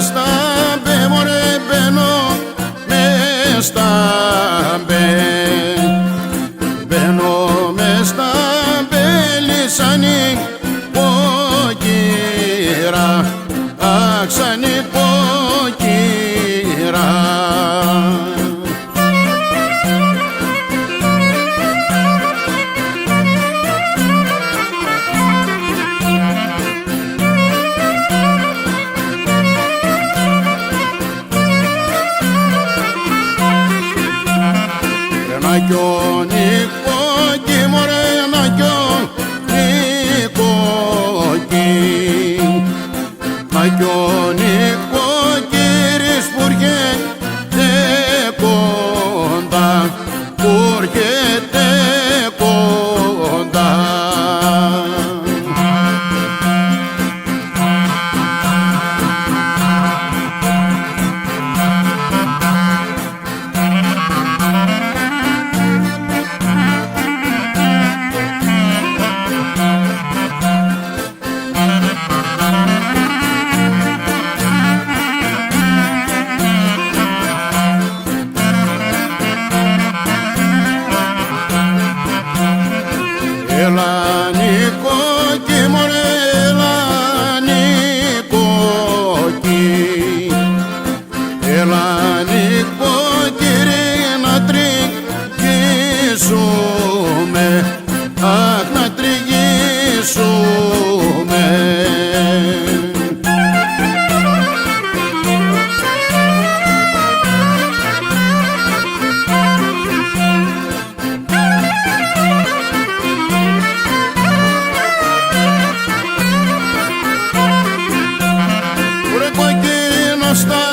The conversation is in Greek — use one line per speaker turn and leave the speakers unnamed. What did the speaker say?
στα μπε, μωρέ μπαίνω μες στα μπε. Μπαίνω μες στα μπε, λυσάνι πόκυρα, άξανι πόκυρα. Να κι ο Νικόκι, μωρέ, να κι ο Νικόκι, να κι ο Νικόκυρης που έρχεται κοντά, που έρχεται κοντά. Έλα Νικόκι, μωρέ, έλα Νικόκι, έλα Νικόκυρη να τριγγίσουμε, αχ, να τριγγίσουμε. Στα